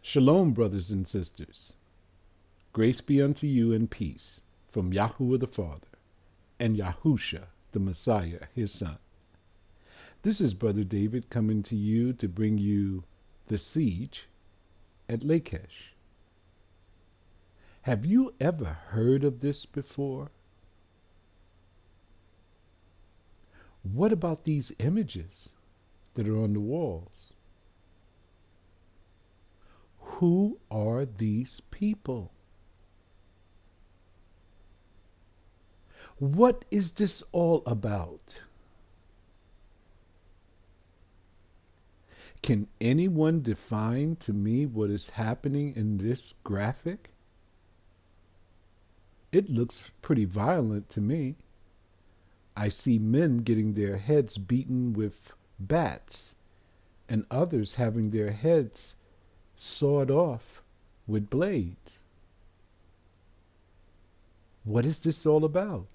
Shalom, brothers and sisters. Grace be unto you and peace from Yahuwah the Father and Yahusha the Messiah, his son. This is Brother David coming to you to bring you the siege at Lakish. Have you ever heard of this before? What about these images that are on the walls? Who are these people? What is this all about? Can anyone define to me what is happening in this graphic? It looks pretty violent to me. I see men getting their heads beaten with bats and others having their heads sawed off with blades. What is this all about?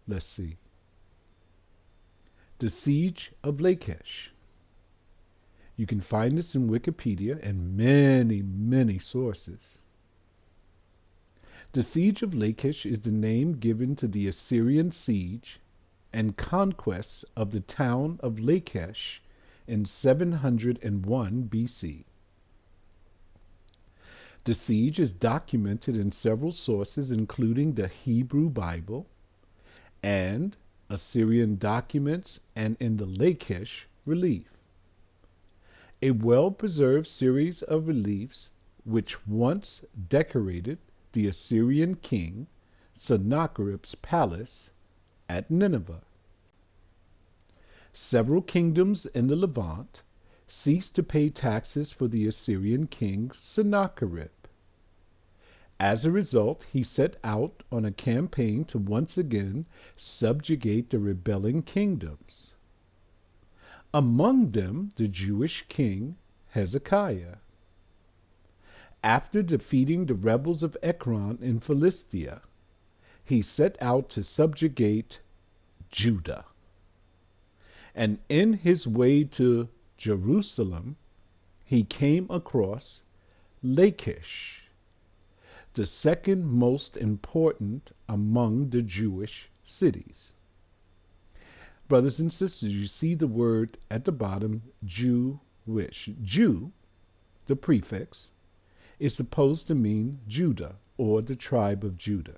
Let's see. The Siege of Lakish. You can find this in Wikipedia and many sources. The Siege of Lakish is the name given to the Assyrian siege and conquest of the town of Lakish in 701 BC. The siege is documented in several sources, including the Hebrew Bible and Assyrian documents and in the Lakish relief. A well-preserved series of reliefs which once decorated the Assyrian king Sennacherib's palace at Nineveh. Several kingdoms in the Levant ceased to pay taxes for the Assyrian king Sennacherib. As a result, he set out on a campaign to once again subjugate the rebelling kingdoms. Among them, the Jewish king Hezekiah. After defeating the rebels of Ekron in Philistia, he set out to subjugate Judah. And in his way to Jerusalem, he came across Lachish, the second most important among the Jewish cities. Brothers and sisters, you see the word at the bottom, Jewish. Jew, the prefix, is supposed to mean Judah or the tribe of Judah.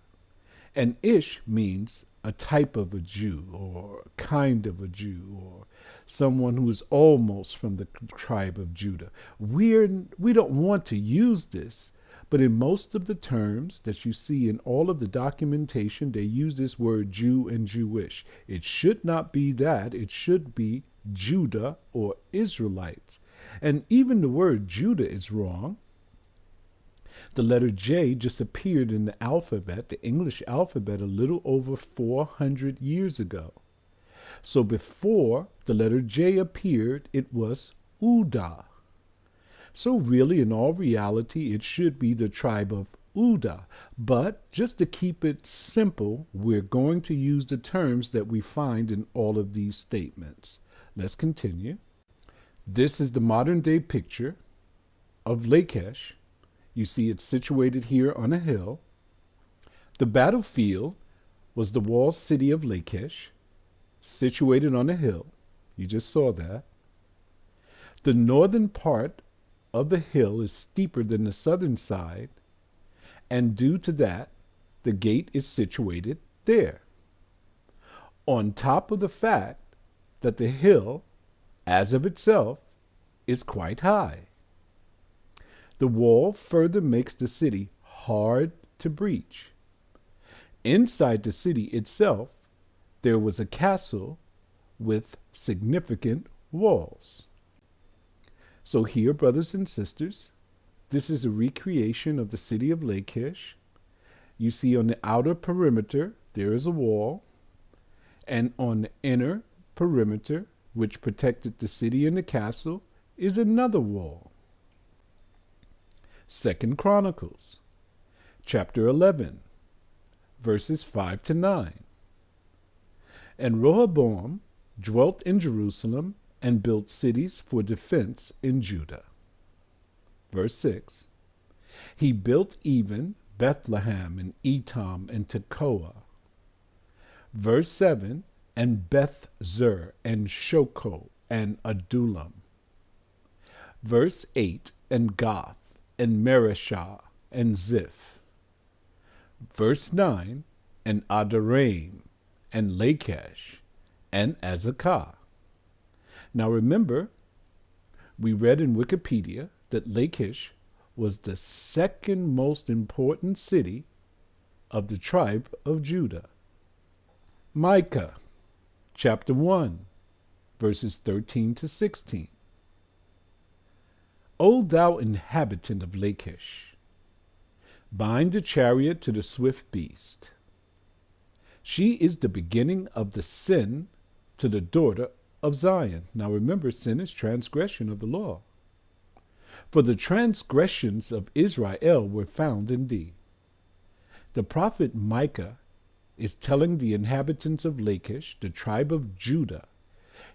And Ish means a type of a Jew or kind of a Jew or someone who is almost from the tribe of Judah. We don't want to use this, but in most of the terms that you see in all of the documentation, they use this word Jew and Jewish. It should not be that. It should be Judah or Israelites. And even the word Judah is wrong. The letter J just appeared in the alphabet, the English alphabet, a little over 400 years ago. So before the letter J appeared, it was Uda. So really, in all reality, it should be the tribe of Uda. But just to keep it simple, we're going to use the terms that we find in all of these statements. Let's continue. This is the modern day picture of Lakish. You see it's situated here on a hill. The battlefield was the walled city of Lakish, situated on a hill. You just saw that. The northern part of the hill is steeper than the southern side, and due to that, the gate is situated there. On top of the fact that the hill, as of itself, is quite high. The wall further makes the city hard to breach. Inside the city itself, there was a castle with significant walls. So here, brothers and sisters, this is a recreation of the city of Lakish. You see on the outer perimeter, there is a wall, and on the inner perimeter, which protected the city and the castle, is another wall. 2 Chronicles, chapter 11, verses 5 to 9. And Rehoboam dwelt in Jerusalem and built cities for defense in Judah. Verse 6, he built even Bethlehem and Etam and Tekoa. Verse 7, and Beth-zur and Shoko and Adullam. Verse 8, and Goth and Mareshah and Ziph. Verse 9, and Adaraim and Lachish and Azekah. Now remember, we read in Wikipedia that Lakish was the second most important city of the tribe of Judah. Micah, chapter 1, verses 13 to 16. O thou inhabitant of Lachish, bind the chariot to the swift beast. She is the beginning of the sin to the daughter of Zion. Now remember, sin is transgression of the law. For the transgressions of Israel were found in thee. The prophet Micah is telling the inhabitants of Lachish, the tribe of Judah,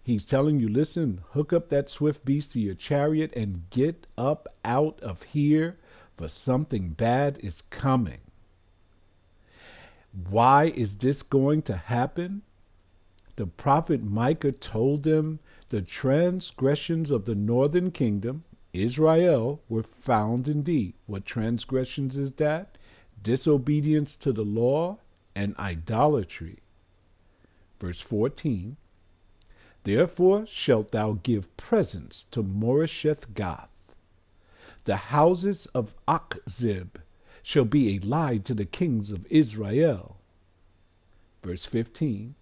he's telling you, listen, hook up that swift beast to your chariot and get up out of here, for something bad is coming. Why is this going to happen? The prophet Micah told them the transgressions of the northern kingdom, Israel, were found in thee. What transgressions is that? Disobedience to the law and idolatry. Verse 14, therefore shalt thou give presents to Moresheth Gath. The houses of Achzib shall be a lie to the kings of Israel. Verse 15,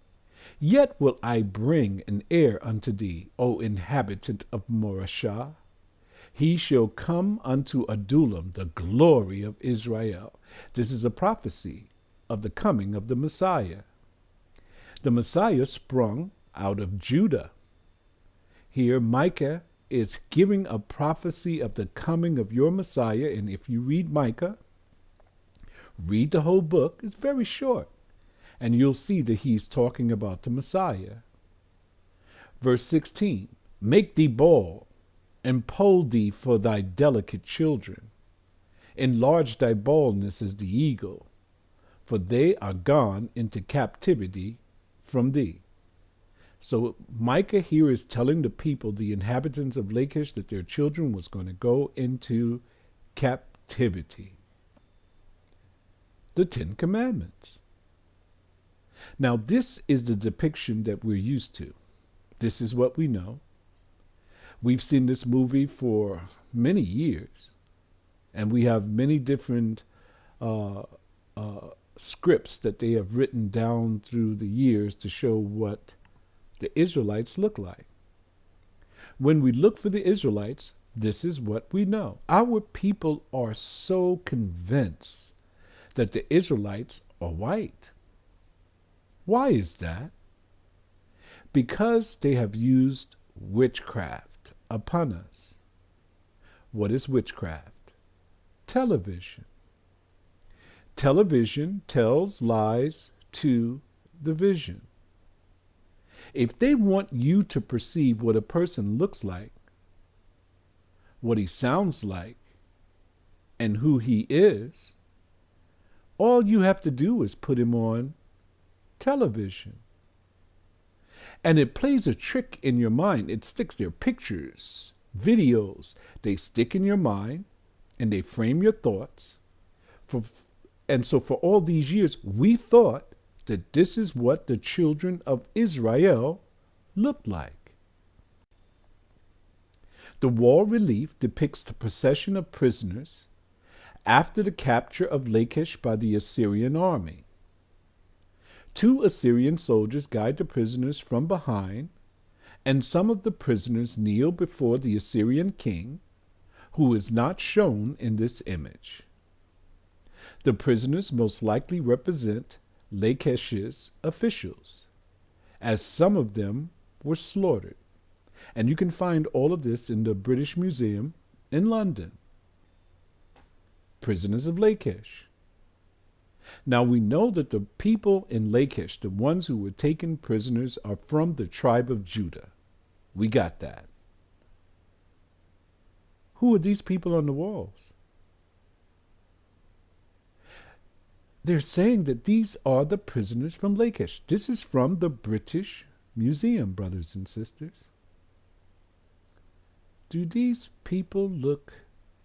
yet will I bring an heir unto thee, O inhabitant of Moreshah. He shall come unto Adullam, the glory of Israel. This is a prophecy of the coming of the Messiah. The Messiah sprung out of Judah. Here Micah is giving a prophecy of the coming of your Messiah, and if you read Micah, read the whole book. It's very short, and you'll see that he's talking about the Messiah. Verse 16, make thee bald, and poll thee for thy delicate children. Enlarge thy baldness as the eagle, for they are gone into captivity from thee. So Micah here is telling the people, the inhabitants of Lachish, that their children was going to go into captivity. The Ten Commandments. Now this is the depiction that we're used to. This is what we know. We've seen this movie for many years, and we have many different scripts that they have written down through the years to show what the Israelites look like. When we look for the Israelites, this is what we know. Our people are so convinced that the Israelites are white. Why is that? Because they have used witchcraft upon us. What is witchcraft? Television. Television tells lies to the vision. If they want you to perceive what a person looks like, what he sounds like, and who he is, all you have to do is put him on television. And it plays a trick in your mind. It sticks their pictures, videos. They stick in your mind and they frame your thoughts. And so for all these years, we thought that this is what the children of Israel looked like. The wall relief depicts the procession of prisoners after the capture of Lachish by the Assyrian army. 2 Assyrian soldiers guide the prisoners from behind, and some of the prisoners kneel before the Assyrian king, who is not shown in this image. The prisoners most likely represent Lakish's officials, as some of them were slaughtered. And you can find all of this in the British Museum in London. Prisoners of Lachish. Now we know that the people in Lachish, the ones who were taken prisoners, are from the tribe of Judah. We got that. Who are these people on the walls? They're saying that these are the prisoners from Lakish. This is from the British Museum, brothers and sisters. Do these people look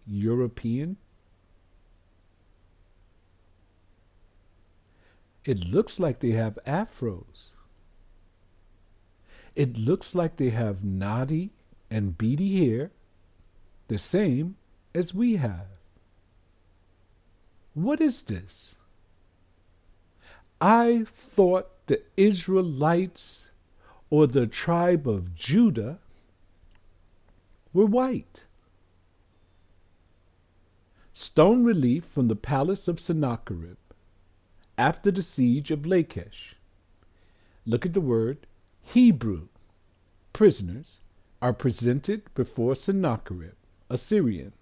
European? It looks like they have afros. It looks like they have knotty and beady hair, the same as we have. What is this? I thought the Israelites or the tribe of Judah were white. Stone relief from the palace of Sennacherib after the siege of Lachish. Look at the word Hebrew. Prisoners are presented before Sennacherib, Assyrian,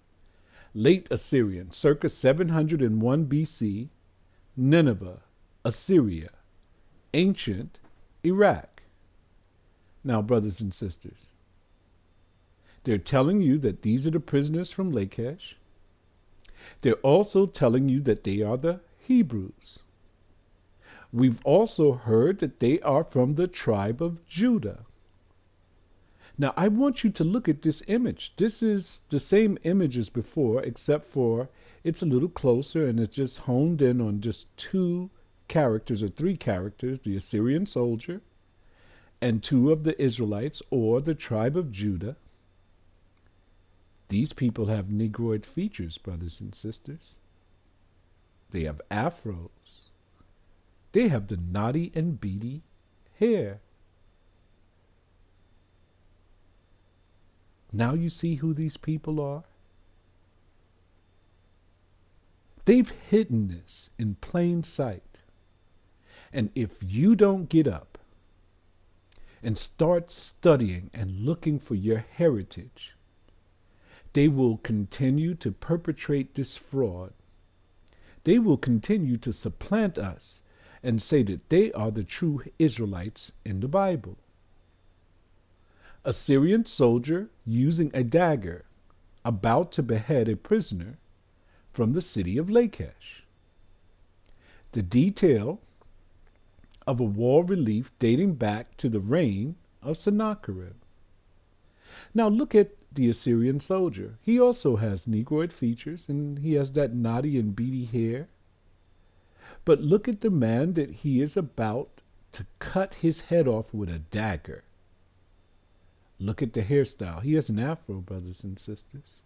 late Assyrian, circa 701 BC, Nineveh, Assyria, ancient Iraq. Now, brothers and sisters, they're telling you that these are the prisoners from Lachish. They're also telling you that they are the Hebrews. We've also heard that they are from the tribe of Judah. Now, I want you to look at this image. This is the same image as before, except for it's a little closer and it's just honed in on just two characters or three characters, the Assyrian soldier and two of the Israelites or the tribe of Judah. These people have Negroid features, brothers and sisters. They have afros. They have the knotty and beady hair. Now you see who these people are? They've hidden this in plain sight. And if you don't get up and start studying and looking for your heritage, they will continue to perpetrate this fraud. They will continue to supplant us and say that they are the true Israelites in the Bible. A Syrian soldier using a dagger about to behead a prisoner from the city of Lakish. The detail of a wall relief dating back to the reign of Sennacherib. Now look at the Assyrian soldier. He also has Negroid features and he has that knotty and beady hair. But look at the man that he is about to cut his head off with a dagger. Look at the hairstyle. He has an afro, brothers and sisters.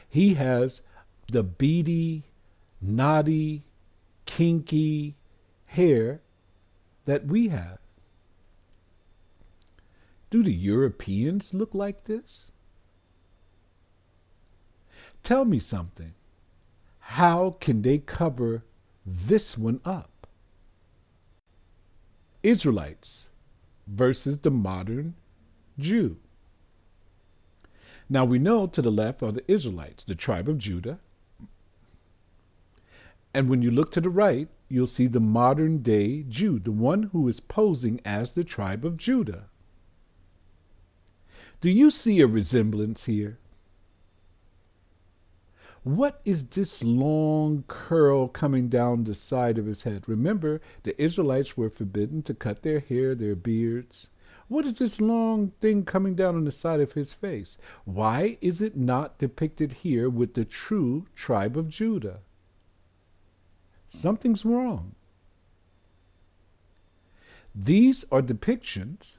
He has the beady, knotty, kinky hair that we have. Do the Europeans look like this? Tell me something. How can they cover this one up? Israelites versus the modern Jew. Now we know to the left are the Israelites, the tribe of Judah. And when you look to the right, you'll see the modern day Jew, the one who is posing as the tribe of Judah. Do you see a resemblance here? What is this long curl coming down the side of his head? Remember, the Israelites were forbidden to cut their hair, their beards. What is this long thing coming down on the side of his face? Why is it not depicted here with the true tribe of Judah? Something's wrong. These are depictions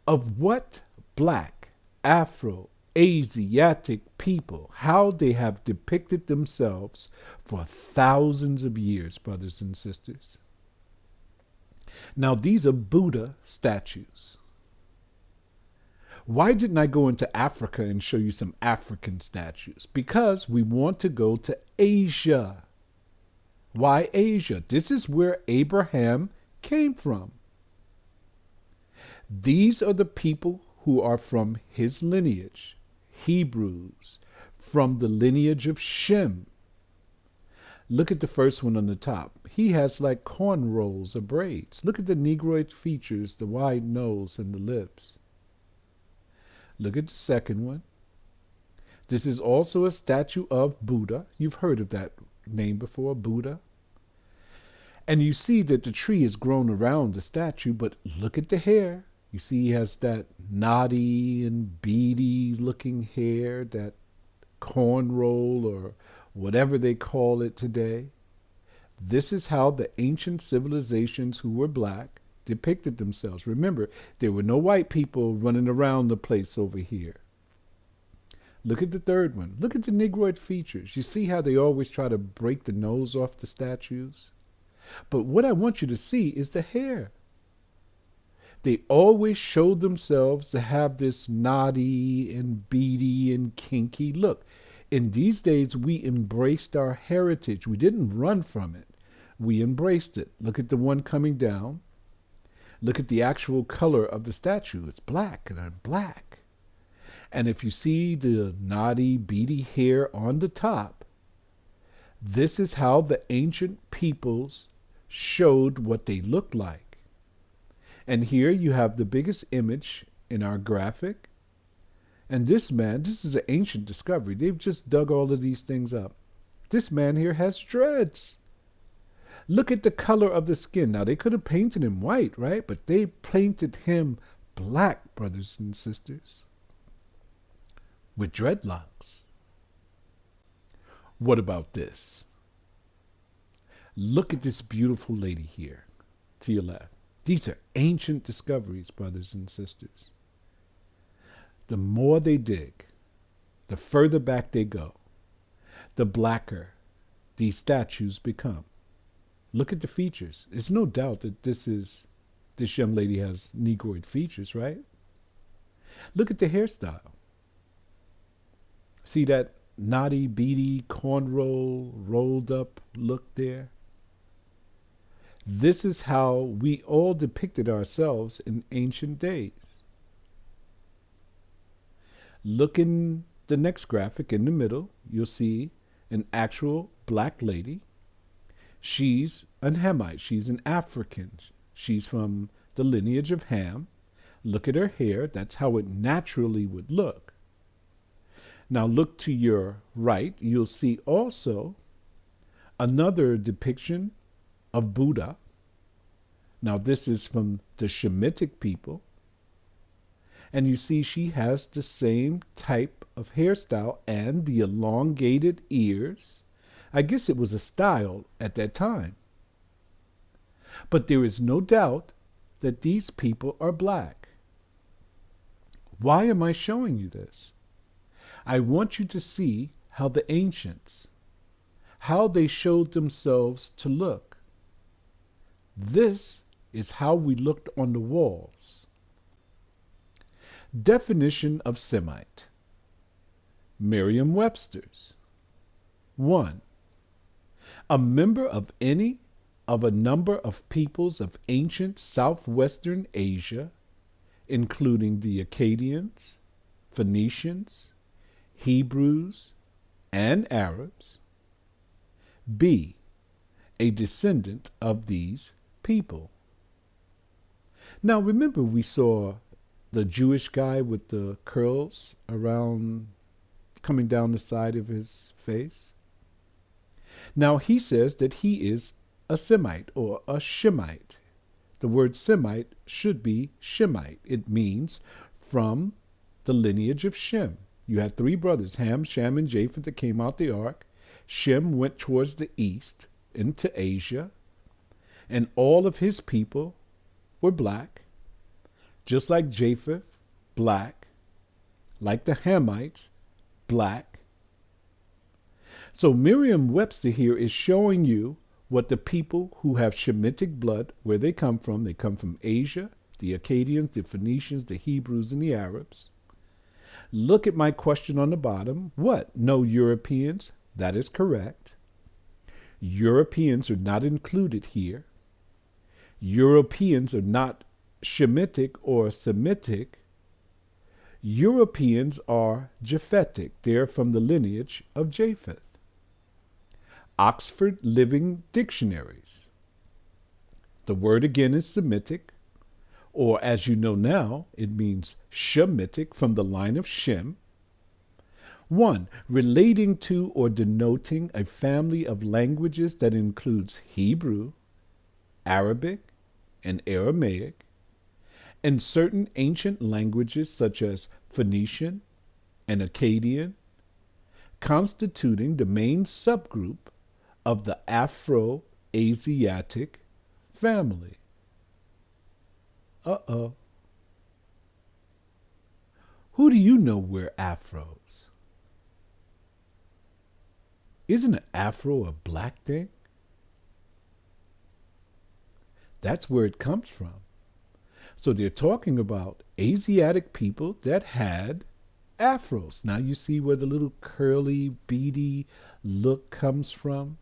of what black, Afro, Asiatic people, how they have depicted themselves for thousands of years, brothers and sisters. Now, these are Buddha statues. Why didn't I go into Africa and show you some African statues? Because we want to go to Asia. Why Asia? This is where Abraham came from. These are the people who are from his lineage, Hebrews, from the lineage of Shem. Look at the first one on the top. He has like cornrows or braids. Look at the Negroid features, the wide nose and the lips. Look at the second one. This is also a statue of Buddha. You've heard of that name before, Buddha. And you see that the tree is grown around the statue, but look at the hair. You see he has that knotty and beady looking hair, that cornrow or whatever they call it today. This is how the ancient civilizations who were black depicted themselves. Remember, there were no white people running around the place over here. Look at the third one. Look at the Negroid features. You see how they always try to break the nose off the statues? But what I want you to see is the hair. They always showed themselves to have this knotty and beady and kinky look. In these days, we embraced our heritage. We didn't run from it. We embraced it. Look at the one coming down. Look at the actual color of the statue. It's black, and I'm black. And if you see the knotty, beady hair on the top, this is how the ancient peoples showed what they looked like. And here you have the biggest image in our graphic. And this man, this is an ancient discovery. They've just dug all of these things up. This man here has dreads. Look at the color of the skin. Now, they could have painted him white, right? But they painted him black, brothers and sisters, with dreadlocks. What about this? Look at this beautiful lady here to your left. These are ancient discoveries, brothers and sisters. The more they dig, the further back they go, the blacker these statues become. Look at the features. There's no doubt that this young lady has Negroid features, right? Look at the hairstyle. See that knotty, beady, cornrow, rolled up look there? This is how we all depicted ourselves in ancient days. Look in the next graphic in the middle. You'll see an actual black lady. She's an Hamite. She's an African. She's from the lineage of Ham. Look at her hair. That's how it naturally would look. Now look to your right. You'll see also another depiction of Buddha. Now this is from the Semitic people. And you see she has the same type of hairstyle and the elongated ears. I guess it was a style at that time. But there is no doubt that these people are black. Why am I showing you this? I want you to see how the ancients, how they showed themselves to look. This is how we looked on the walls. Definition of Semite. Merriam-Webster's. 1. A member of any of a number of peoples of ancient southwestern Asia, including the Akkadians, Phoenicians, Hebrews, and Arabs. B. A descendant of these people. Now remember, we saw the Jewish guy with the curls around, coming down the side of his face. Now he says that he is a Semite or a Shemite. The word Semite should be Shemite. It means from the lineage of Shem. You had three brothers, Ham, Shem, and Japheth, that came out the ark. Shem went towards the east into Asia, and all of his people were black, just like Japheth, black, like the Hamites, black. So Merriam-Webster here is showing you what the people who have Shemitic blood, where they come from. They come from Asia, the Akkadians, the Phoenicians, the Hebrews, and the Arabs. Look at my question on the bottom. What? No Europeans? That is correct. Europeans are not included here. Europeans are not Shemitic or Semitic. Europeans are Japhetic. They're from the lineage of Japheth. Oxford Living Dictionaries. The word again is Semitic, or as you know now, it means Shemitic from the line of Shem. 1. Relating to or denoting a family of languages that includes Hebrew, Arabic, and Aramaic, and certain ancient languages such as Phoenician and Akkadian, constituting the main subgroup of the Afro-Asiatic family. Uh-oh. Who do you know wear afros? Isn't an afro a black thing? That's where it comes from. So they're talking about Asiatic people that had afros. Now you see where the little curly, beady look comes from?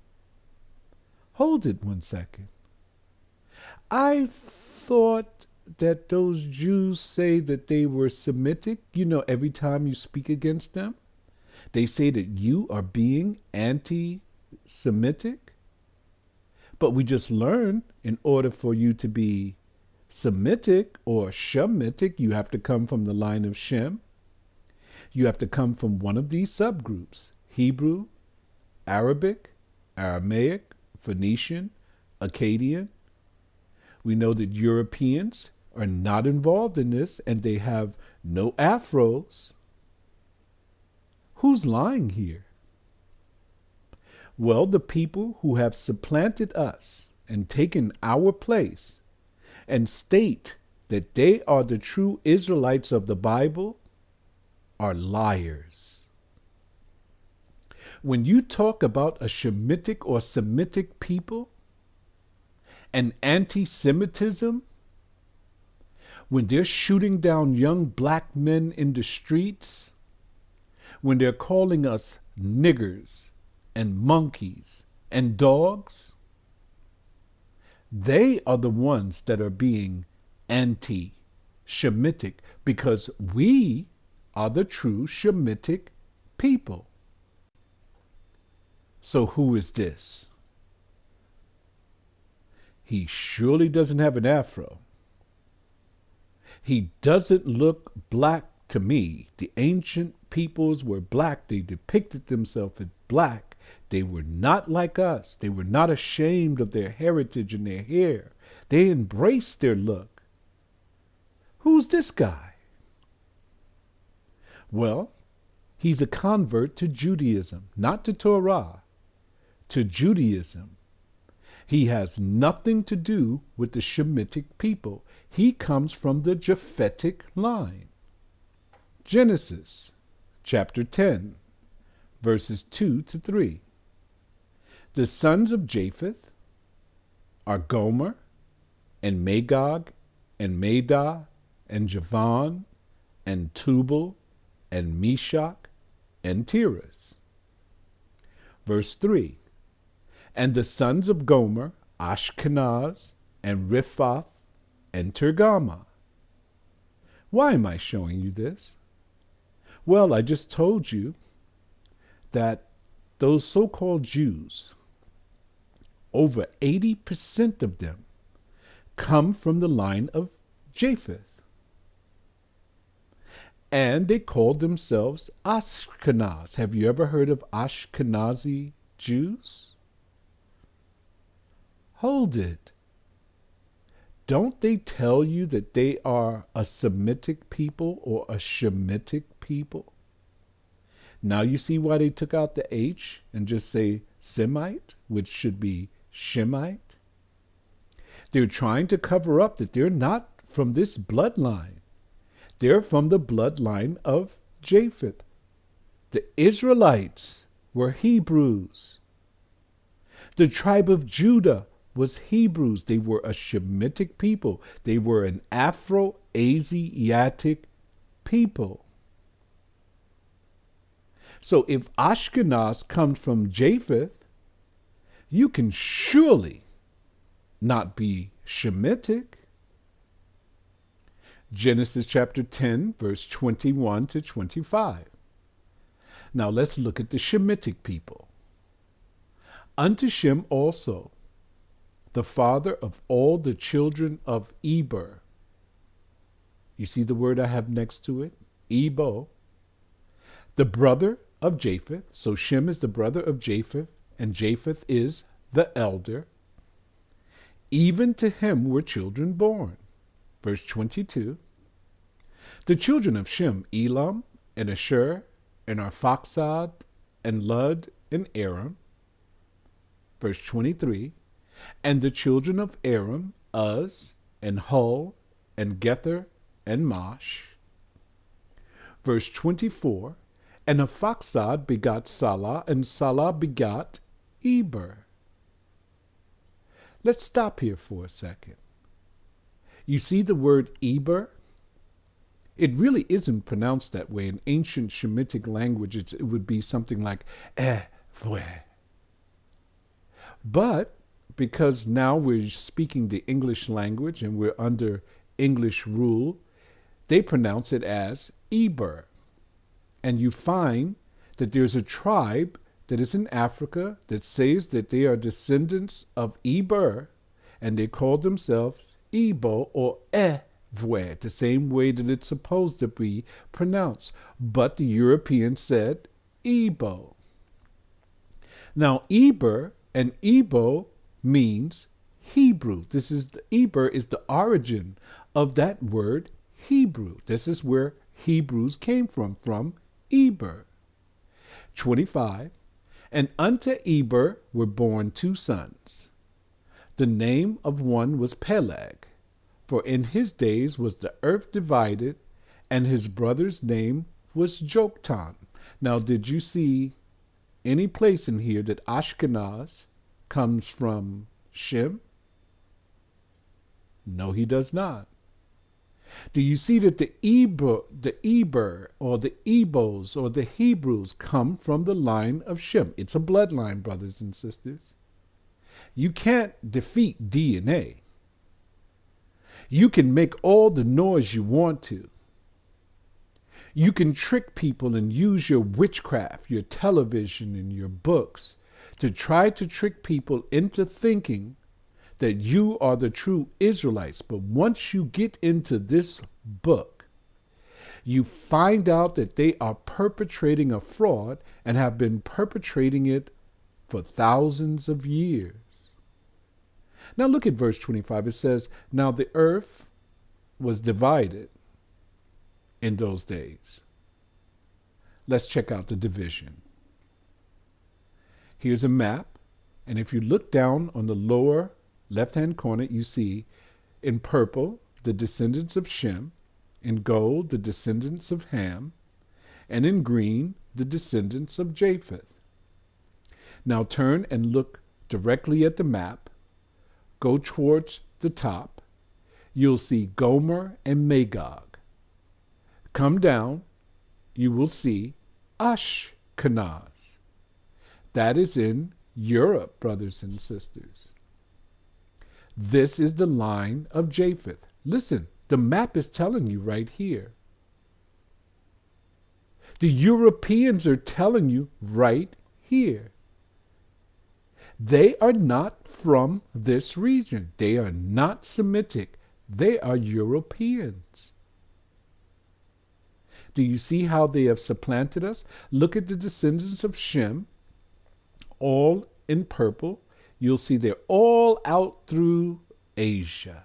Hold it 1 second. I thought that those Jews say that they were Semitic. You know, every time you speak against them, they say that you are being anti-Semitic. But we just learned in order for you to be Semitic or Shemitic, you have to come from the line of Shem. You have to come from one of these subgroups: Hebrew, Arabic, Aramaic, Phoenician, Akkadian. We know that Europeans are not involved in this and they have no afros. Who's lying here? Well, the people who have supplanted us and taken our place and state that they are the true Israelites of the Bible are liars. When you talk about a Shemitic or Semitic people and anti-Semitism, when they're shooting down young black men in the streets, when they're calling us niggers and monkeys and dogs, they are the ones that are being anti-Shemitic because we are the true Shemitic people. So who is this? He surely doesn't have an afro. He doesn't look black to me. The ancient peoples were black. They depicted themselves as black. They were not like us. They were not ashamed of their heritage and their hair. They embraced their look. Who's this guy? Well, he's a convert to Judaism, not to Torah, to Judaism. He has nothing to do with the Shemitic people. He comes from the Japhetic line. Genesis chapter 10, verses 2 to 3. The sons of Japheth are Gomer and Magog and Madai and Javan and Tubal and Meshach and Tiras. Verse 3. And the sons of Gomer, Ashkenaz and Riphath and Tergama. Why am I showing you this? Well, I just told you that those so-called Jews, over 80% of them come from the line of Japheth. And they called themselves Ashkenaz. Have you ever heard of Ashkenazi Jews? Hold it. Don't they tell you that they are a Semitic people or a Shemitic people? Now you see why they took out the H and just say Semite, which should be Shemite? They're trying to cover up that they're not from this bloodline. They're from the bloodline of Japheth. The Israelites were Hebrews. The tribe of Judah was Hebrews. They were a Shemitic people. They were an Afro-Asiatic people. So if Ashkenaz comes from Japheth, you can surely not be Shemitic. Genesis chapter 10, verse 21 to 25. Now let's look at the Shemitic people. Unto Shem also, the father of all the children of Eber. You see the word I have next to it? Ebo. The brother of Japheth. So Shem is the brother of Japheth, and Japheth is the elder. Even to him were children born. Verse 22. The children of Shem, Elam, and Ashur, and Arphaxad, and Lud, and Aram. Verse 23. And the children of Aram, Uz, and Hul, and Gether, and Mash. Verse 24. And Arphaxad begot Salah, and Salah begot Eber. Let's stop here for a second. You see the word Eber? It really isn't pronounced that way. In ancient Semitic language, it would be something like vwe. But because now we're speaking the English language and we're under English rule, they pronounce it as Eber. And you find that there's a tribe that is in Africa that says that they are descendants of Eber, and they call themselves Ebo or Vwe, the same way that it's supposed to be pronounced. But the Europeans said Ebo. Now, Eber and Ebo means Hebrew. Eber is the origin of that word Hebrew. This is where Hebrews came from Eber. 25. And unto Eber were born 2 sons. The name of one was Peleg, for in his days was the earth divided, and his brother's name was Joktan. Now, did you see any place in here that Ashkenaz comes from Shem? No, he does not. Do you see that the Eber, or the Ebos, or the Hebrews come from the line of Shem? It's a bloodline, brothers and sisters. You can't defeat DNA. You can make all the noise you want to. You can trick people and use your witchcraft, your television, and your books to try to trick people into thinking that you are the true Israelites. But once you get into this book, you find out that they are perpetrating a fraud and have been perpetrating it for thousands of years. Now look at verse 25. It says, now the earth was divided in those days. Let's check out the division. Here's a map, and if you look down on the lower left-hand corner, you see in purple the descendants of Shem, in gold the descendants of Ham, and in green the descendants of Japheth. Now turn and look directly at the map. Go towards the top. You'll see Gomer and Magog. Come down, you will see Ashkenaz. That is in Europe, brothers and sisters. This is the line of Japheth. Listen, the map is telling you right here. The Europeans are telling you right here. They are not from this region. They are not Semitic. They are Europeans. Do you see how they have supplanted us? Look at the descendants of Shem, all in purple. You'll see they're all out through Asia.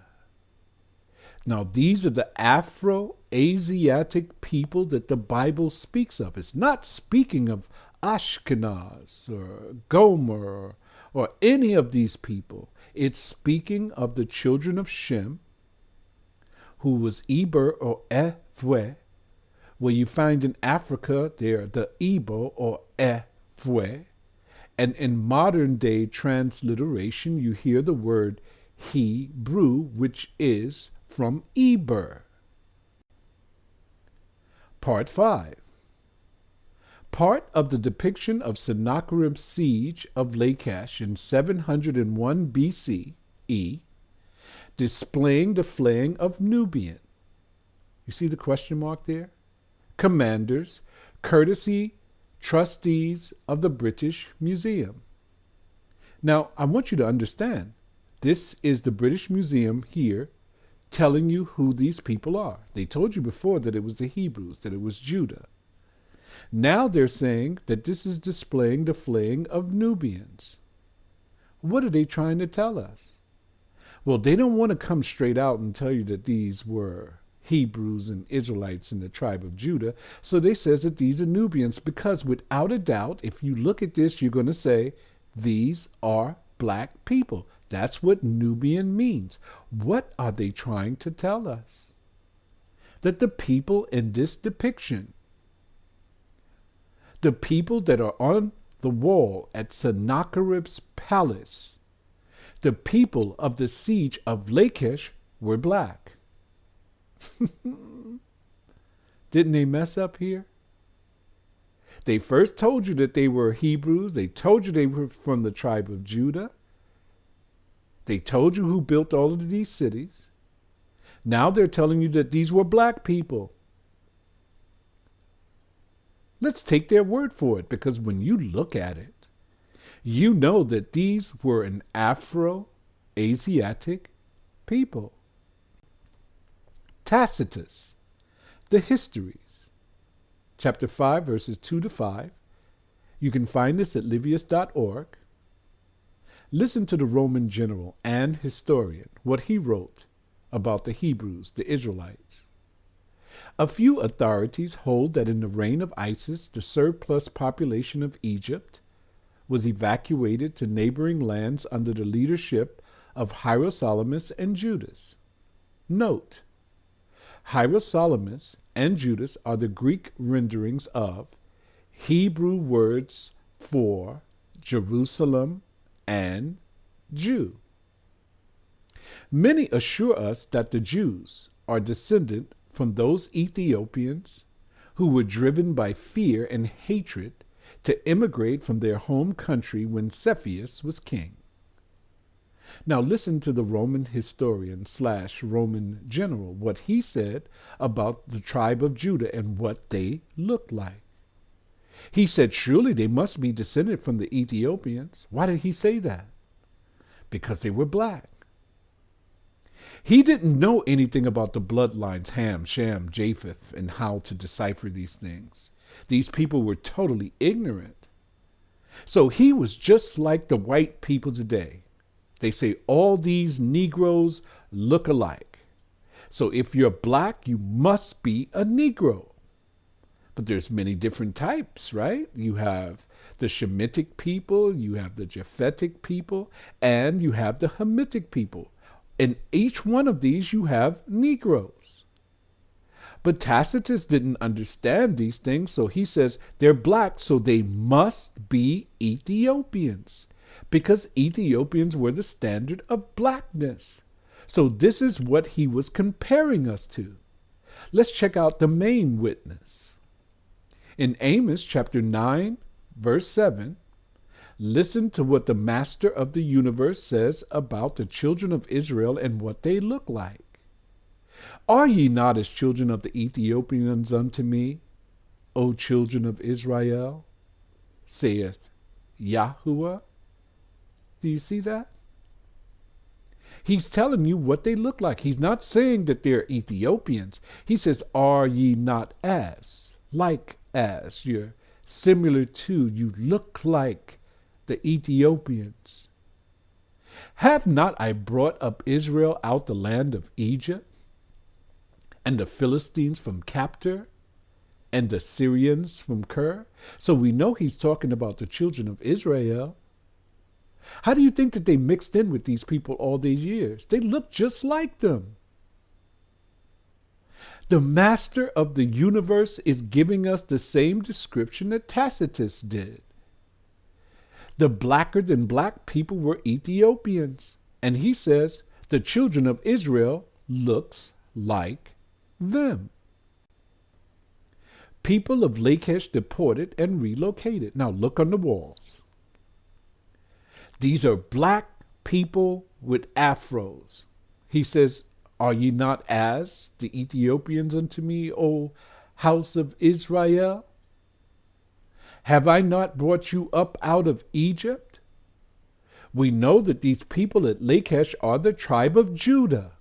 Now, these are the Afro-Asiatic people that the Bible speaks of. It's not speaking of Ashkenaz or Gomer or any of these people. It's speaking of the children of Shem, who was Eber or Vwe. Where you find in Africa, they're the Ebo or Vwe. And in modern day transliteration, you hear the word Hebrew, which is from Eber. Part 5. Part of the depiction of Sennacherib's siege of Lachish in 701 BCE, displaying the flaying of Nubian. You see the question mark there? Commanders, courtesy trustees of the British Museum. Now, I want you to understand, this is the British Museum here telling you who these people are. They told you before that it was the Hebrews, that it was Judah. Now they're saying that this is displaying the flaying of Nubians. What are they trying to tell us? Well, they don't want to come straight out and tell you that these were Hebrews and Israelites in the tribe of Judah. So they says that these are Nubians because without a doubt, if you look at this, you're going to say these are black people. That's what Nubian means. What are they trying to tell us? That the people in this depiction, the people that are on the wall at Sennacherib's palace, the people of the siege of Lachish were black. Didn't they mess up here? They first told you that they were Hebrews. They told you they were from the tribe of Judah. They told you who built all of these cities. Now they're telling you that these were black people. Let's take their word for it, because when you look at it, you know that these were an Afro-Asiatic people. Tacitus, the Histories, chapter 5, verses 2 to 5. You can find this at livius.org. Listen to the Roman general and historian, what he wrote about the Hebrews, the Israelites. A few authorities hold that in the reign of Isis, the surplus population of Egypt was evacuated to neighboring lands under the leadership of Hierosolamus and Judas. Note, Hierosolamus and Judas are the Greek renderings of Hebrew words for Jerusalem and Jew. Many assure us that the Jews are descendant from those Ethiopians who were driven by fear and hatred to immigrate from their home country when Cepheus was king. Now listen to the Roman historian / Roman general, what he said about the tribe of Judah and what they looked like. He said, surely they must be descended from the Ethiopians. Why did he say that? Because they were black. He didn't know anything about the bloodlines, Ham, Shem, Japheth, and how to decipher these things. These people were totally ignorant. So he was just like the white people today. They say all these Negroes look alike. So if you're black, you must be a Negro. But there's many different types, right? You have the Semitic people, you have the Japhetic people, and you have the Hamitic people. In each one of these, you have Negroes. But Tacitus didn't understand these things, so he says they're black, so they must be Ethiopians, because Ethiopians were the standard of blackness. So this is what he was comparing us to. Let's check out the main witness. In Amos chapter 9, verse 7, listen to what the master of the universe says about the children of Israel and what they look like. Are ye not as children of the Ethiopians unto me, O children of Israel? Saith Yahuwah. Do you see that? He's telling you what they look like. He's not saying that they're Ethiopians. He says, are ye not as, like as, you're similar to, you look like the Ethiopians. Have not I brought up Israel out the land of Egypt, and the Philistines from Captor, and the Syrians from Ker? So we know he's talking about the children of Israel. How do you think that they mixed in with these people all these years? They look just like them. The master of the universe is giving us the same description that Tacitus did. The blacker than black people were Ethiopians. And he says the children of Israel looks like them. People of Lakish deported and relocated. Now look on the walls. These are black people with afros. He says, are ye not as the Ethiopians unto me, O house of Israel? Have I not brought you up out of Egypt? We know that these people at Lakish are the tribe of Judah.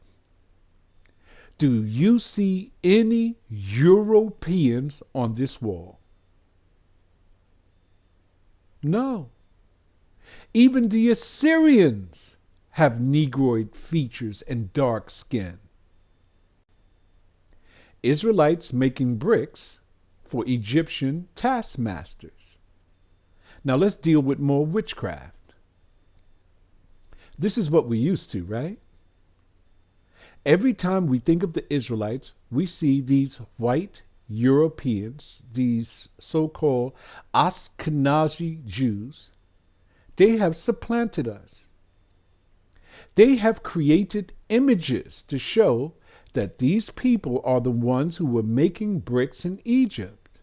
Do you see any Europeans on this wall? No. Even the Assyrians have Negroid features and dark skin. Israelites making bricks for Egyptian taskmasters. Now let's deal with more witchcraft. This is what we used to, right? Every time we think of the Israelites, we see these white Europeans, these so-called Ashkenazi Jews. They have supplanted us. They have created images to show that these people are the ones who were making bricks in Egypt.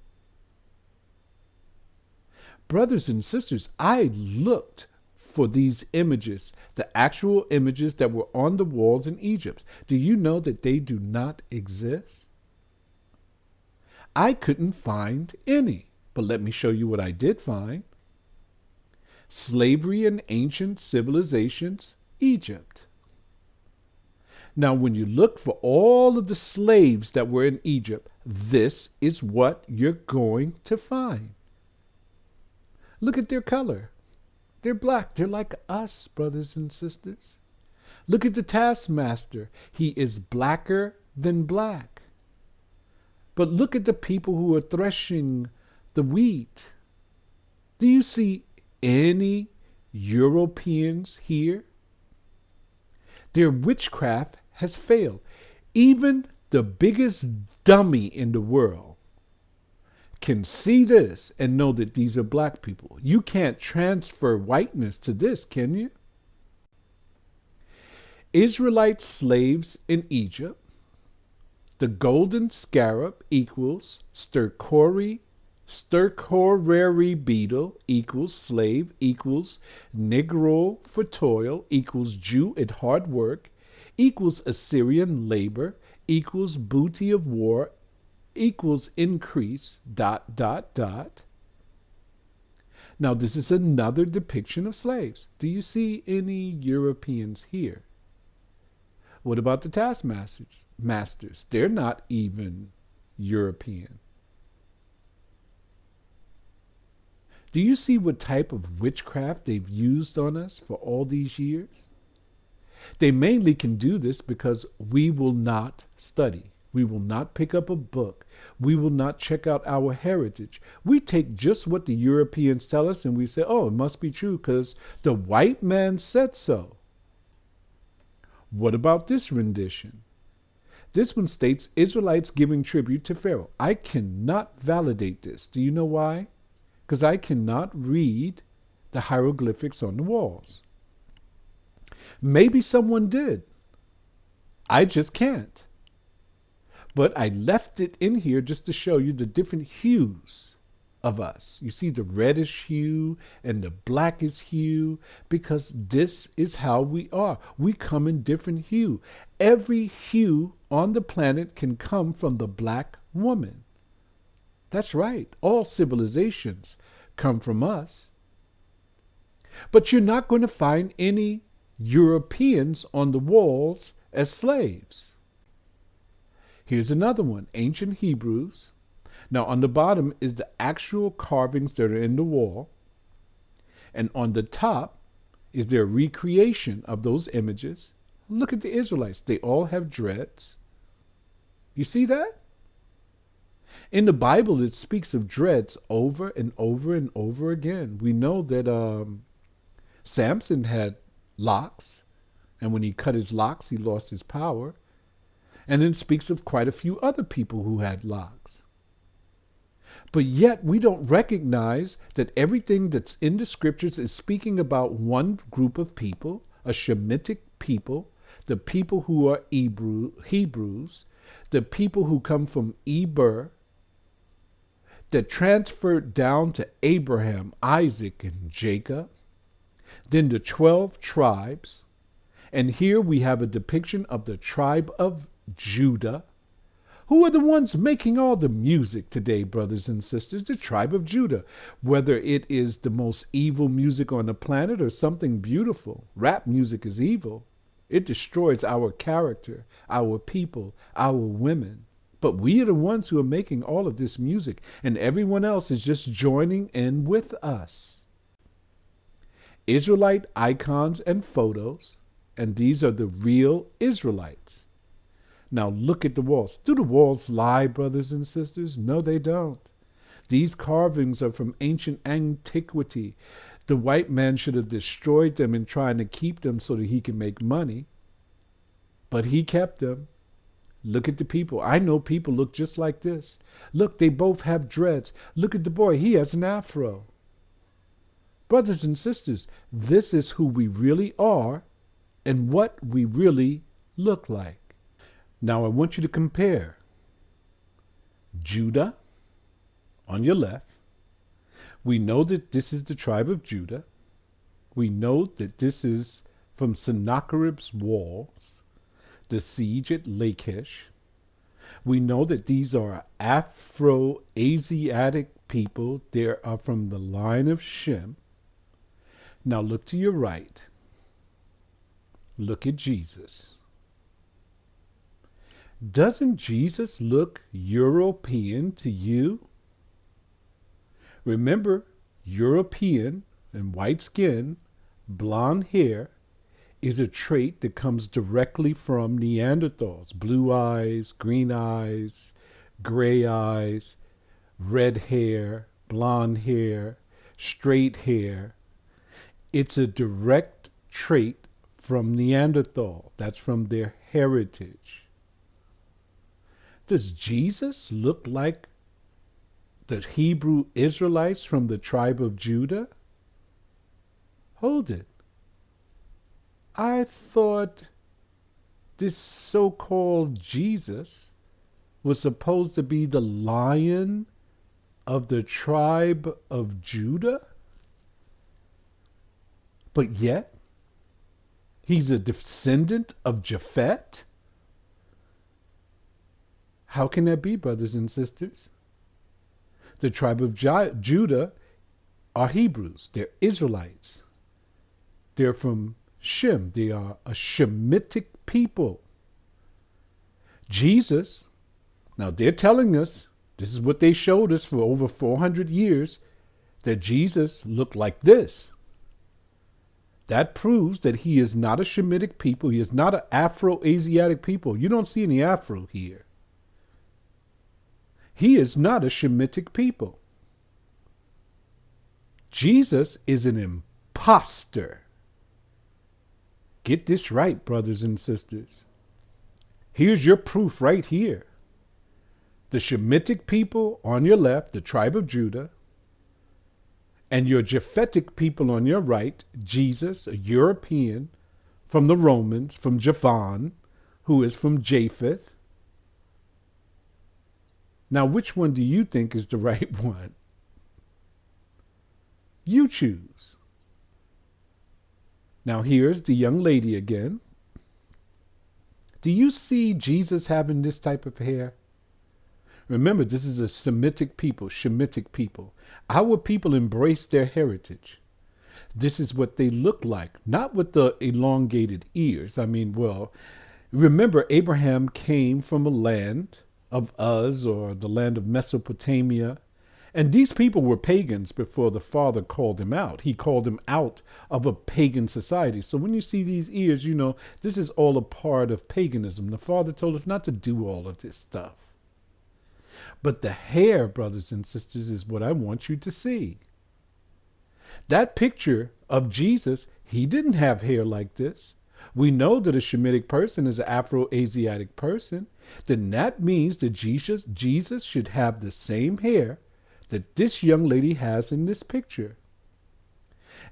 Brothers and sisters, I looked for these images, the actual images that were on the walls in Egypt. Do you know that they do not exist? I couldn't find any, but let me show you what I did find. Slavery in ancient civilizations, Egypt. Now, when you look for all of the slaves that were in Egypt, this is what you're going to find. Look at their color. They're black. They're like us, brothers and sisters. Look at the taskmaster. He is blacker than black. But look at the people who are threshing the wheat. Do you see any Europeans here? Their witchcraft has failed. Even the biggest dummy in the world can see this and know that these are black people. You can't transfer whiteness to this, can you? Israelite slaves in Egypt. The golden scarab equals stercorary beetle equals slave equals Negro for toil equals Jew at hard work equals Assyrian labor equals booty of war equals increase ... Now this is another depiction of slaves. Do you see any Europeans here? What about the taskmasters? They're not even European. Do you see what type of witchcraft they've used on us for all these years? They mainly can do this because we will not study. We will not pick up a book. We will not check out our heritage. We take just what the Europeans tell us and we say, oh, it must be true because the white man said so. What about this rendition? This one states Israelites giving tribute to Pharaoh. I cannot validate this. Do you know why? Because I cannot read the hieroglyphics on the walls. Maybe someone did. I just can't. But I left it in here just to show you the different hues of us. You see the reddish hue and the blackish hue because this is how we are. We come in different hue. Every hue on the planet can come from the black woman. That's right. All civilizations come from us. But you're not going to find any Europeans on the walls as slaves. Here's another one, ancient Hebrews. Now on the bottom is the actual carvings that are in the wall. And on the top is their recreation of those images. Look at the Israelites. They all have dreads. You see that? In the Bible, it speaks of dreads over and over and over again. We know that Samson had locks, and when he cut his locks, he lost his power. And it speaks of quite a few other people who had locks. But yet we don't recognize that everything that's in the scriptures is speaking about one group of people, a Semitic people, the people who are Hebrews, the people who come from Eber, that transferred down to Abraham, Isaac, and Jacob, then the 12 tribes, and here we have a depiction of the tribe of Judah, Who are the ones making all the music today, brothers and sisters? The tribe of Judah. Whether it is the most evil music on the planet or something beautiful, rap music is evil. It destroys our character, our people, our women. But we are the ones who are making all of this music, and everyone else is just joining in with us. Israelite icons and photos, and these are the real Israelites. Now look at the walls. Do the walls lie, brothers and sisters? No, they don't. These carvings are from ancient antiquity. The white man should have destroyed them in trying to keep them so that he can make money. But he kept them. Look at the people. I know people look just like this. Look, they both have dreads. Look at the boy. He has an afro. Brothers and sisters, this is who we really are and what we really look like. Now I want you to compare Judah on your left. We know that this is the tribe of Judah. We know that this is from Sennacherib's walls, the siege at Lachish. We know that these are Afro-Asiatic people. They are from the line of Shem. Now look to your right. Look at Jesus. Doesn't Jesus look European to you? Remember, European and white skin, blonde hair, is a trait that comes directly from Neanderthals. Blue eyes, green eyes, gray eyes, red hair, blonde hair, straight hair. It's a direct trait from Neanderthal. That's from their heritage. Does Jesus look like the Hebrew Israelites from the tribe of Judah? Hold it. I thought this so-called Jesus was supposed to be the lion of the tribe of Judah? But yet, he's a descendant of Japhet? How can that be, brothers and sisters? The tribe of Judah are Hebrews. They're Israelites. They're from Shem. They are a Shemitic people. Jesus, now they're telling us, this is what they showed us for over 400 years, that Jesus looked like this. That proves that he is not a Shemitic people. He is not an Afro-Asiatic people. You don't see any Afro here. He is not a Shemitic people. Jesus is an imposter. Get this right, brothers and sisters. Here's your proof right here. The Shemitic people on your left, the tribe of Judah, and your Japhetic people on your right, Jesus, a European from the Romans, from Javan, who is from Japheth. Now, which one do you think is the right one? You choose. Now, here's the young lady again. Do you see Jesus having this type of hair? Remember, this is a Semitic people, Shemitic people. Our people embrace their heritage. This is what they look like, not with the elongated ears. I mean, well, remember, Abraham came from a land of Uz, or the land of Mesopotamia. And these people were pagans before the Father called them out. He called them out of a pagan society. So when you see these ears, you know, this is all a part of paganism. The Father told us not to do all of this stuff. But the hair, brothers and sisters, is what I want you to see. That picture of Jesus, he didn't have hair like this. We know that a Shemitic person is an Afro-Asiatic person. Then that means that Jesus should have the same hair that this young lady has in this picture.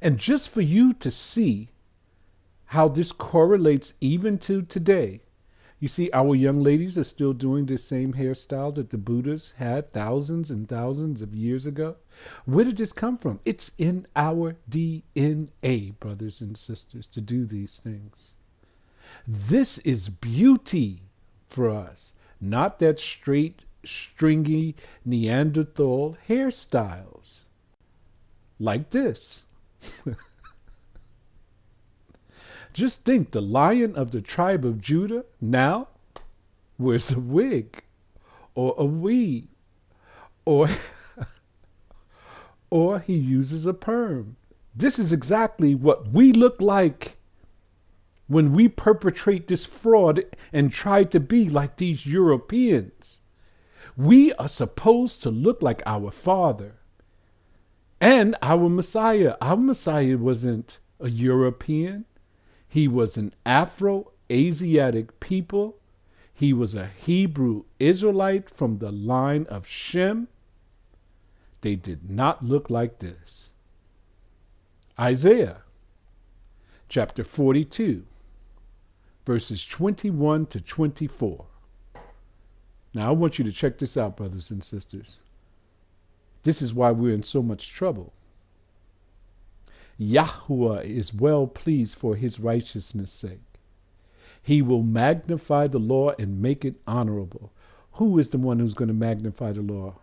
And just for you to see how this correlates even to today, you see, our young ladies are still doing the same hairstyle that the Buddhas had thousands and thousands of years ago. Where did this come from? It's in our DNA, brothers and sisters, to do these things. This is beauty for us, not that straight, stringy Neanderthal hairstyles. Like this. Just think, the Lion of the tribe of Judah now wears a wig or a weave, or or he uses a perm. This is exactly what we look like when we perpetrate this fraud and try to be like these Europeans. We are supposed to look like our Father and our Messiah. Our Messiah wasn't a European. He was an Afro-Asiatic people. He was a Hebrew Israelite from the line of Shem. They did not look like this. Isaiah chapter 42, verses 21 to 24. Now, I want you to check this out, brothers and sisters. This is why we're in so much trouble. Yahuwah is well pleased for his righteousness' sake. He will magnify the law and make it honorable. Who is the one who's going to magnify the law?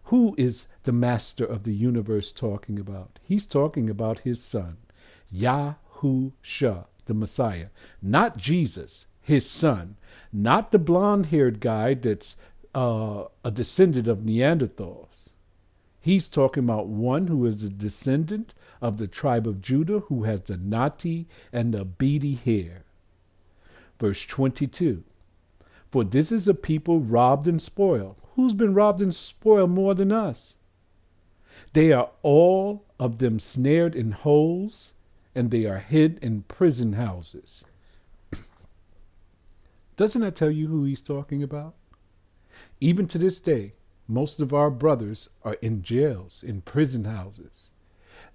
Who is the master of the universe talking about? He's talking about his son, Yahusha, the Messiah. Not Jesus, his son. Not the blonde-haired guy that's a descendant of Neanderthals. He's talking about one who is a descendant of the tribe of Judah, who has the nati and the beady hair. Verse 22. For this is a people robbed and spoiled. Who's been robbed and spoiled more than us? They are all of them snared in holes, and they are hid in prison houses. Doesn't that tell you who he's talking about? Even to this day, most of our brothers are in jails, in prison houses.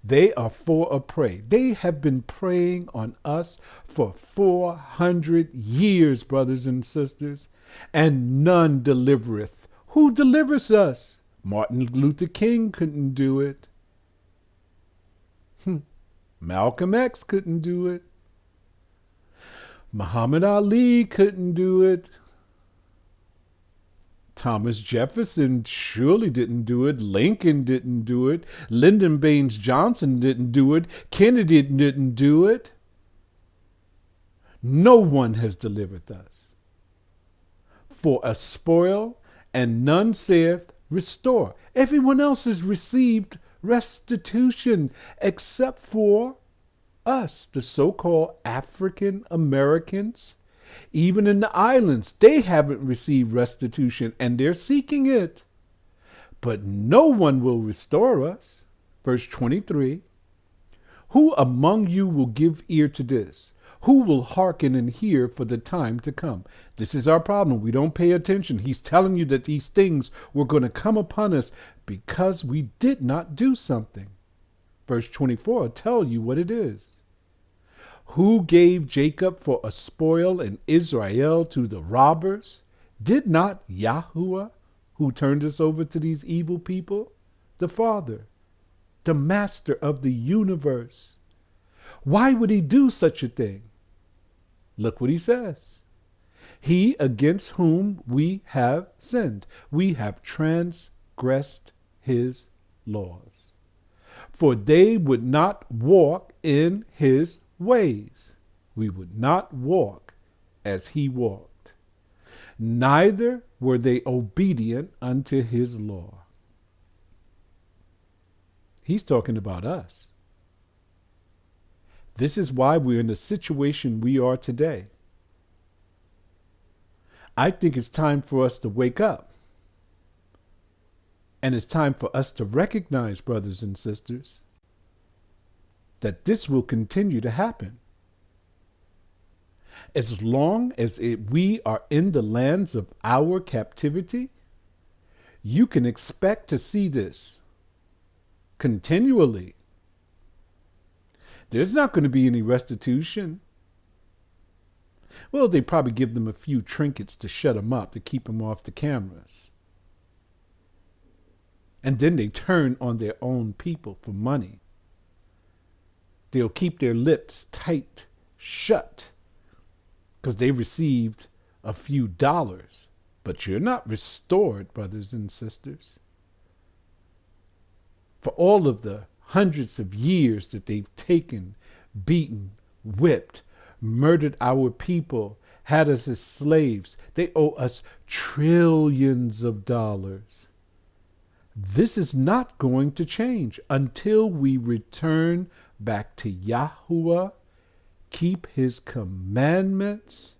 They are for a prey. They have been preying on us for 400 years, brothers and sisters, and none delivereth. Who delivers us? Martin Luther King couldn't do it. Malcolm X couldn't do it. Muhammad Ali couldn't do it. Thomas Jefferson surely didn't do it. Lincoln didn't do it. Lyndon Baines Johnson didn't do it. Kennedy didn't do it. No one has delivered us. For a spoil, and none saith, restore. Everyone else has received restitution except for us, the so-called African Americans. Even in the islands, they haven't received restitution and they're seeking it. But no one will restore us. Verse 23. Who among you will give ear to this? Who will hearken and hear for the time to come? This is our problem. We don't pay attention. He's telling you that these things were going to come upon us because we did not do something. Verse 24 will tell you what it is. Who gave Jacob for a spoil and Israel to the robbers? Did not Yahuwah, who turned us over to these evil people? The Father, the master of the universe. Why would he do such a thing? Look what he says. He against whom we have sinned. We have transgressed his laws. For they would not walk in his ways. We would not walk as he walked. Neither were they obedient unto his law. He's talking about us. This is why we're in the situation we are today. I think it's time for us to wake up. And it's time for us to recognize, brothers and sisters, that this will continue to happen. As long as we are in the lands of our captivity, you can expect to see this continually. There's not going to be any restitution. Well, they probably give them a few trinkets to shut them up, to keep them off the cameras. And then they turn on their own people for money. They'll keep their lips tight, shut, because they received a few dollars But you're not restored, brothers and sisters. For all of the hundreds of years that they've taken, beaten, whipped, murdered our people, had us as slaves, they owe us trillions of dollars. This is not going to change until we return back to Yahuwah, keep his commandments,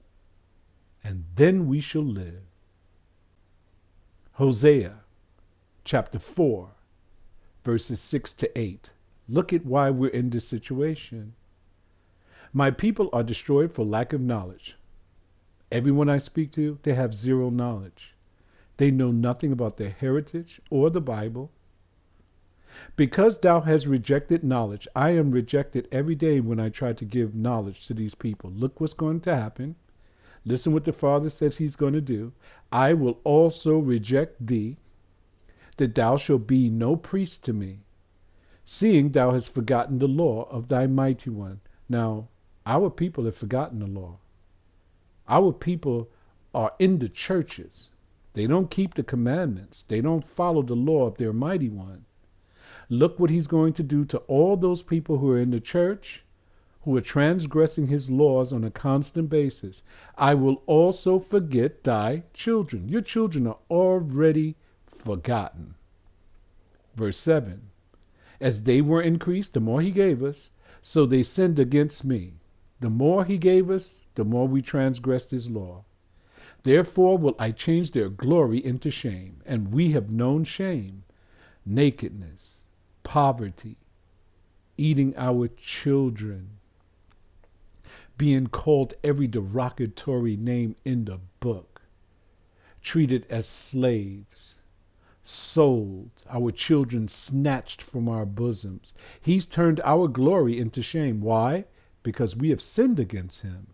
and then we shall live. Hosea chapter 4, verses 6 to 8. Look at why we're in this situation. My people are destroyed for lack of knowledge. Everyone I speak to, they have zero knowledge. They know nothing about their heritage or the Bible. Because thou hast rejected knowledge, I am rejected every day when I try to give knowledge to these people. Look what's going to happen. Listen what the Father says he's going to do. I will also reject thee, that thou shalt be no priest to me, seeing thou hast forgotten the law of thy mighty one. Now, our people have forgotten the law. Our people are in the churches. They don't keep the commandments. They don't follow the law of their mighty one. Look what he's going to do to all those people who are in the church, who are transgressing his laws on a constant basis. I will also forget thy children. Your children are already forgotten. Verse 7. As they were increased, the more he gave us, so they sinned against me. The more he gave us, the more we transgressed his law. Therefore will I change their glory into shame, and we have known shame, nakedness, poverty, eating our children, being called every derogatory name in the book, treated as slaves, sold, our children snatched from our bosoms. He's turned our glory into shame. Why? Because we have sinned against him.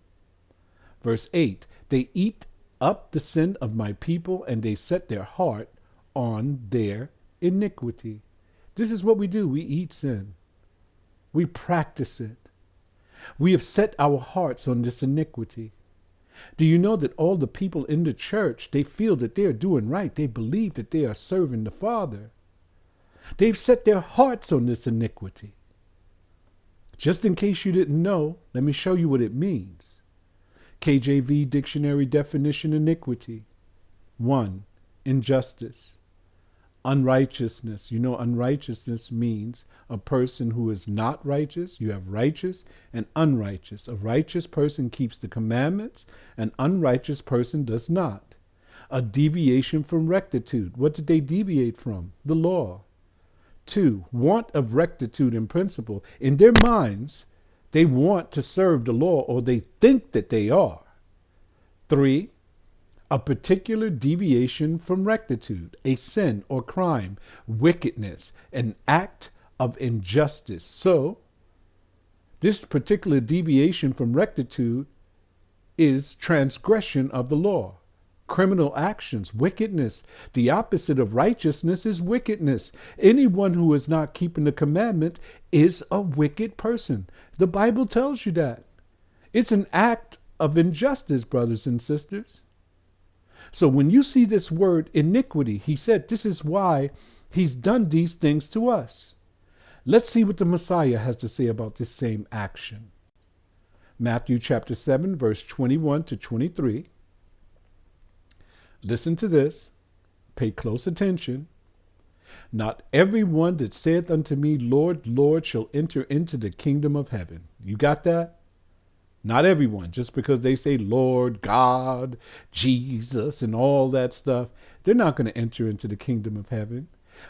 Verse 8, they eat up the sin of my people, and they set their heart on their iniquity. This is what we do. We eat sin. We practice it. We have set our hearts on this iniquity. Do you know that all the people in the church, they feel that they are doing right. They believe that they are serving the Father. They've set their hearts on this iniquity. Just in case you didn't know, let me show you what it means. KJV dictionary definition: iniquity. 1. Injustice. Unrighteousness. You know, unrighteousness means a person who is not righteous. You have righteous and unrighteous. A righteous person keeps the commandments. An unrighteous person does not. A deviation from rectitude. What did they deviate from? The law. 2. Want of rectitude in principle. In their minds, they want to serve the law, or they think that they are. 3. A particular deviation from rectitude, a sin or crime, wickedness, an act of injustice. So, this particular deviation from rectitude is transgression of the law. Criminal actions, wickedness. The opposite of righteousness is wickedness. Anyone who is not keeping the commandment is a wicked person. The Bible tells you that. It's an act of injustice, brothers and sisters. So when you see this word iniquity, he said this is why he's done these things to us. Let's see what the Messiah has to say about this same action. Matthew chapter 7, verse 21 to 23. Listen to this. Pay close attention. Not everyone that saith unto me, Lord, Lord, shall enter into the kingdom of heaven. You got that? Not everyone, just because they say Lord, God, Jesus, and all that stuff, they're not going to enter into the kingdom of heaven.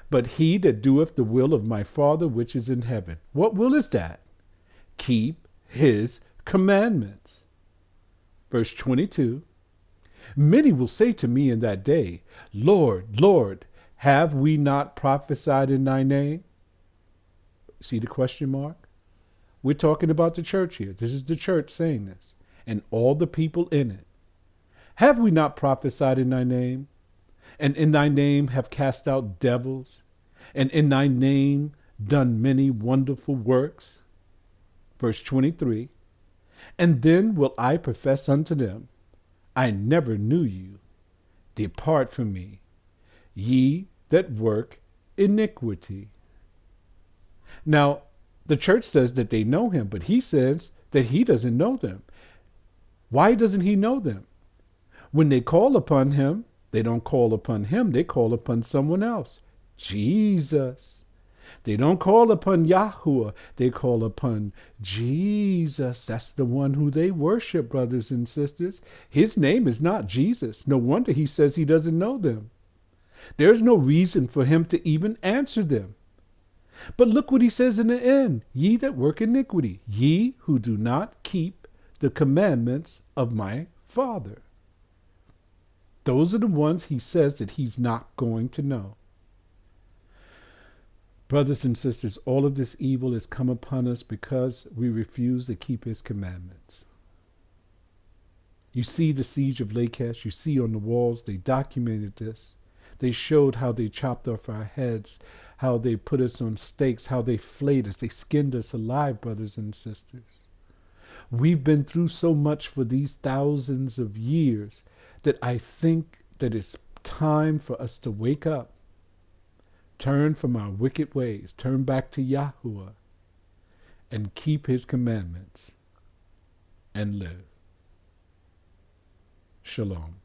But he that doeth the will of my Father which is in heaven. What will is that? Keep his commandments. Verse 22. Many will say to me in that day, Lord, Lord, have we not prophesied in thy name? See the question mark? We're talking about the church here. This is the church saying this, and all the people in it. Have we not prophesied in thy name? And in thy name have cast out devils? And in thy name done many wonderful works? Verse 23. And then will I profess unto them, I never knew you. Depart from me, ye that work iniquity. Now, the church says that they know him, but he says that he doesn't know them. Why doesn't he know them? When they call upon him, they don't call upon him, they call upon someone else. Jesus. They don't call upon Yahuwah, they call upon Jesus. That's the one who they worship, brothers and sisters. His name is not Jesus. No wonder he says he doesn't know them. There's no reason for him to even answer them. But look what he says in the end. Ye that work iniquity, ye who do not keep the commandments of my Father. Those are the ones he says that he's not going to know. Brothers and sisters, all of this evil has come upon us because we refuse to keep his commandments. You see the siege of Lachish, you see on the walls, they documented this. They showed how they chopped off our heads, how they put us on stakes, how they flayed us, they skinned us alive, brothers and sisters. We've been through so much for these thousands of years that I think that it's time for us to wake up, turn from our wicked ways, turn back to Yahuwah, and keep his commandments and live. Shalom.